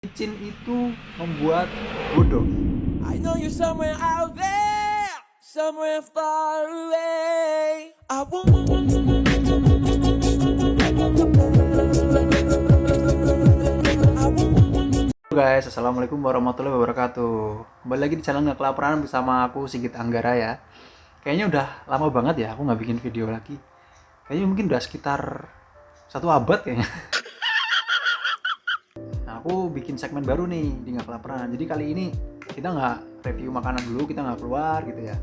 Micin itu membuat bodoh. I know you're somewhere out there, somewhere far away. I want. Halo guys, assalamualaikum warahmatullahi wabarakatuh. Kembali lagi di channel Nggak Kelaparan bersama aku Sigit Anggara ya. Kayaknya udah lama banget ya aku nggak bikin video lagi. Kayaknya mungkin udah sekitar 1 abad kayaknya. Nah, aku bikin segmen baru nih di Nggak Kelaparan. Jadi kali ini kita nggak review makanan dulu, kita nggak keluar gitu ya.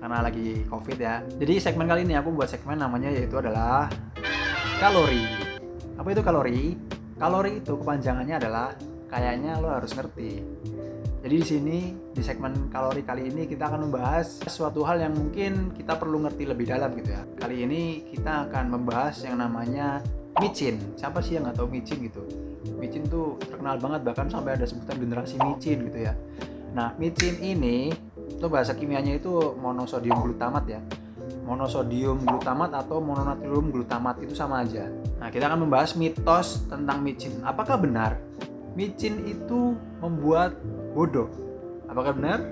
Karena lagi COVID ya. Jadi segmen kali ini aku buat segmen namanya yaitu adalah kalori. Apa itu kalori? Kalori itu kepanjangannya adalah kayaknya lo harus ngerti. Jadi di sini di segmen kalori kali ini kita akan membahas suatu hal yang mungkin kita perlu ngerti lebih dalam gitu ya. Kali ini kita akan membahas yang namanya micin. Siapa sih yang nggak tahu micin gitu? Micin tuh terkenal banget, bahkan sampai ada sebutan generasi micin gitu ya. Nah, micin ini itu bahasa kimianya itu monosodium glutamat ya. Monosodium glutamat atau mononatrium glutamat itu sama aja. Nah, kita akan membahas mitos tentang micin. Apakah benar micin itu membuat bodoh? Apakah benar?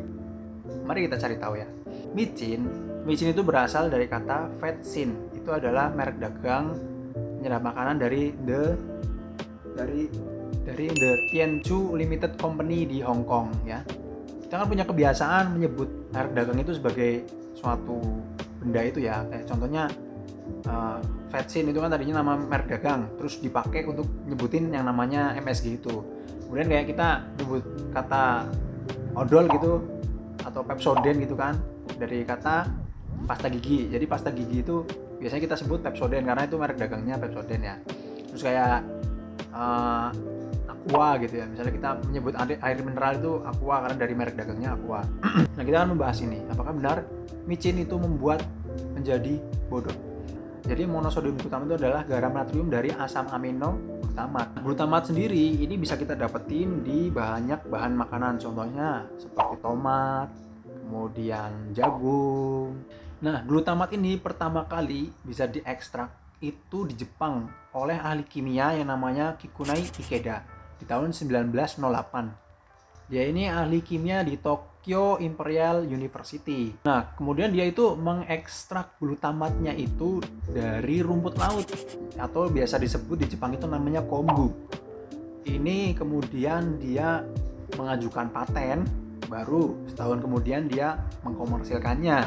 Mari kita cari tahu ya. Micin itu berasal dari kata Vetsin. Itu adalah merek dagang penyedap makanan dari The Tianchu Limited Company di Hong Kong ya. Kita kan punya kebiasaan menyebut merek dagang itu sebagai suatu benda itu ya. Kayak contohnya Vetsin itu kan tadinya nama merek dagang, terus dipakai untuk nyebutin yang namanya MSG itu. Kemudian kayak kita nyebut kata odol gitu atau Pepsodent gitu kan dari kata pasta gigi. Jadi pasta gigi itu biasanya kita sebut Pepsodent karena itu merek dagangnya Pepsodent ya. Terus kayak Aqua gitu ya, misalnya kita menyebut air mineral itu Aqua karena dari merek dagangnya Aqua. Nah, kita akan membahas ini, apakah benar micin itu membuat menjadi bodoh. Jadi monosodium glutamat itu adalah garam natrium dari asam amino glutamat. Glutamat sendiri ini bisa kita dapetin di banyak bahan makanan, contohnya seperti tomat, kemudian jagung. Nah, glutamat ini pertama kali bisa diekstrak itu di Jepang oleh ahli kimia yang namanya Kikunai Ikeda di tahun 1908. Dia ini ahli kimia di Tokyo Imperial University. Nah, kemudian dia itu mengekstrak glutamatnya itu dari rumput laut atau biasa disebut di Jepang itu namanya kombu. Ini kemudian dia mengajukan paten, baru setahun kemudian dia mengkomersilkannya.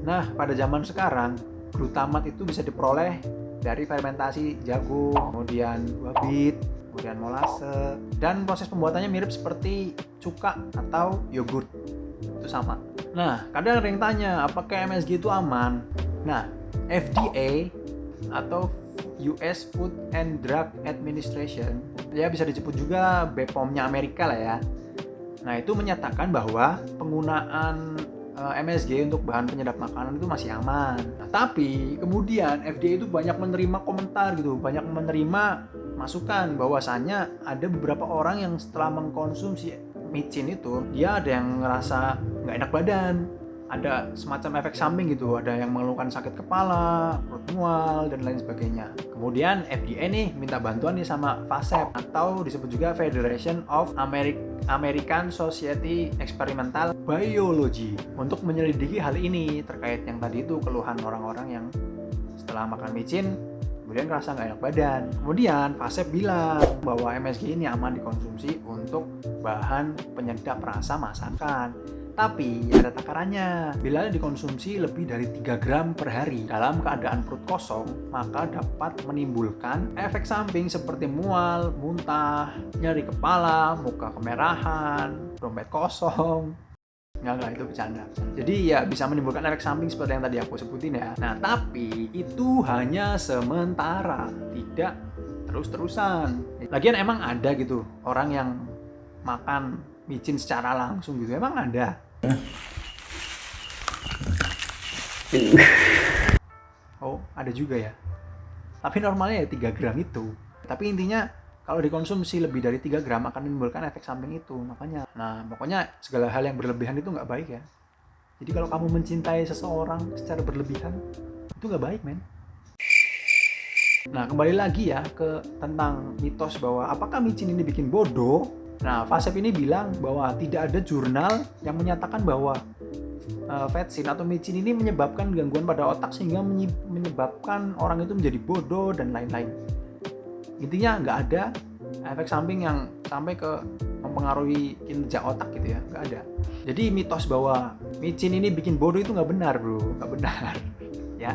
Nah, pada zaman sekarang glutamat itu bisa diperoleh dari fermentasi jagung, kemudian buah bit, kemudian molase, dan proses pembuatannya mirip seperti cuka atau yogurt. Itu sama. Nah, kadang ada yang tanya, apakah MSG itu aman? Nah, FDA atau US Food and Drug Administration, ya bisa disebut juga BPOM-nya Amerika lah ya. Nah, itu menyatakan bahwa penggunaan MSG untuk bahan penyedap makanan itu masih aman. Nah, tapi kemudian FDA itu banyak menerima komentar gitu, banyak menerima masukan bahwasannya ada beberapa orang yang setelah mengkonsumsi micin itu dia ada yang ngerasa nggak enak badan, ada semacam efek samping gitu, ada yang mengeluhkan sakit kepala, perut mual, dan lain sebagainya. Kemudian FDA nih minta bantuan nih sama FASEB atau disebut juga Federation of American Society Experimental Biology untuk menyelidiki hal ini terkait yang tadi itu keluhan orang-orang yang setelah makan micin kemudian ngerasa nggak enak badan. Kemudian FASEB bilang bahwa MSG ini aman dikonsumsi untuk bahan penyedap rasa masakan. Tapi ada takarannya, bila dikonsumsi lebih dari 3 gram per hari dalam keadaan perut kosong, maka dapat menimbulkan efek samping seperti mual, muntah, nyeri kepala, muka kemerahan, dompet kosong. Enggak, itu bercanda. Jadi ya bisa menimbulkan efek samping seperti yang tadi aku sebutin ya. Nah, tapi itu hanya sementara, tidak terus-terusan. Lagian emang ada gitu orang yang makan micin secara langsung gitu, emang ada. Oh, ada juga ya. Tapi normalnya ya 3 gram itu. Tapi intinya kalau dikonsumsi lebih dari 3 gram akan menimbulkan efek samping itu. Makanya, nah pokoknya segala hal yang berlebihan itu nggak baik ya. Jadi kalau kamu mencintai seseorang secara berlebihan, itu nggak baik, men. Nah, kembali lagi ya ke tentang mitos bahwa apakah micin ini bikin bodoh. Nah, Fasep ini bilang bahwa tidak ada jurnal yang menyatakan bahwa vetsin atau micin ini menyebabkan gangguan pada otak sehingga menyebabkan orang itu menjadi bodoh dan lain-lain. Intinya nggak ada efek samping yang sampai ke mempengaruhi kinerja otak gitu ya, nggak ada. Jadi mitos bahwa micin ini bikin bodoh itu nggak benar bro, nggak benar ya.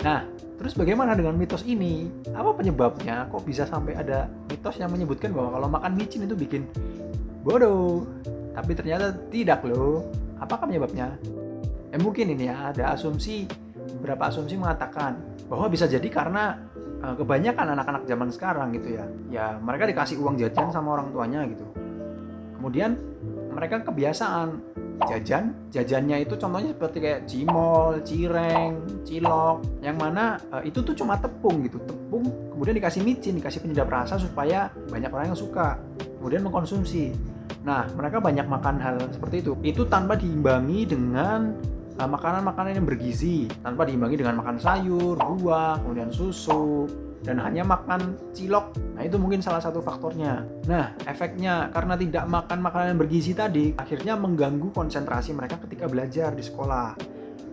Nah, terus bagaimana dengan mitos ini? Apa penyebabnya? Kok bisa sampai ada mitos yang menyebutkan bahwa kalau makan micin itu bikin bodoh? Tapi ternyata tidak loh. Apakah penyebabnya? Mungkin ini ya, ada asumsi, beberapa asumsi mengatakan bahwa bisa jadi karena kebanyakan anak-anak zaman sekarang gitu ya. Ya, mereka dikasih uang jajan sama orang tuanya gitu. Kemudian mereka kebiasaan jajannya itu contohnya seperti kayak cimol, cireng, cilok, yang mana itu tuh cuma tepung gitu, tepung kemudian dikasih micin, dikasih penyedap rasa supaya banyak orang yang suka kemudian mengkonsumsi. Nah, mereka banyak makan hal seperti itu tanpa diimbangi dengan makanan-makanan yang bergizi, tanpa diimbangi dengan makan sayur, buah, kemudian susu, dan hanya makan cilok. Nah, itu mungkin salah satu faktornya. Nah, efeknya karena tidak makan makanan yang bergizi tadi, akhirnya mengganggu konsentrasi mereka ketika belajar di sekolah.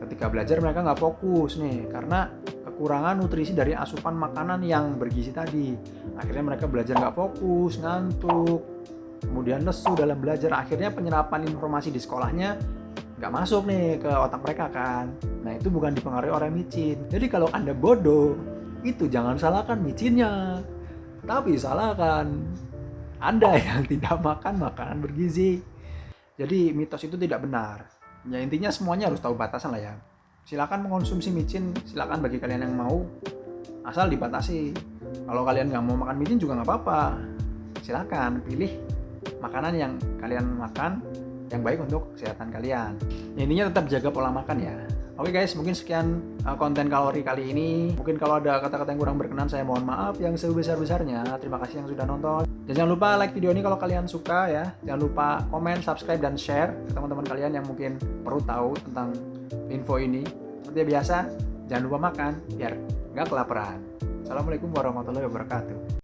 Ketika belajar mereka nggak fokus nih, karena kekurangan nutrisi dari asupan makanan yang bergizi tadi. Akhirnya mereka belajar nggak fokus, ngantuk, kemudian lesu dalam belajar. Akhirnya penyerapan informasi di sekolahnya nggak masuk nih ke otak mereka kan. Nah, itu bukan dipengaruhi oleh micin. Jadi kalau Anda bodoh, itu jangan salahkan micinnya, tapi salahkan Anda yang tidak makan makanan bergizi. Jadi mitos itu tidak benar. Ya intinya semuanya harus tahu batasan lah ya. Silakan mengkonsumsi micin, silakan bagi kalian yang mau, asal dibatasi. Kalau kalian nggak mau makan micin juga nggak apa-apa. Silakan pilih makanan yang kalian makan yang baik untuk kesehatan kalian. Ya, intinya tetap jaga pola makan ya. Oke guys, mungkin sekian konten kalori kali ini. Mungkin kalau ada kata-kata yang kurang berkenan, saya mohon maaf yang sebesar-besarnya. Terima kasih yang sudah nonton. Dan jangan lupa like video ini kalau kalian suka ya. Jangan lupa komen, subscribe, dan share ke teman-teman kalian yang mungkin perlu tahu tentang info ini. Seperti biasa, jangan lupa makan biar nggak kelaparan. Assalamualaikum warahmatullahi wabarakatuh.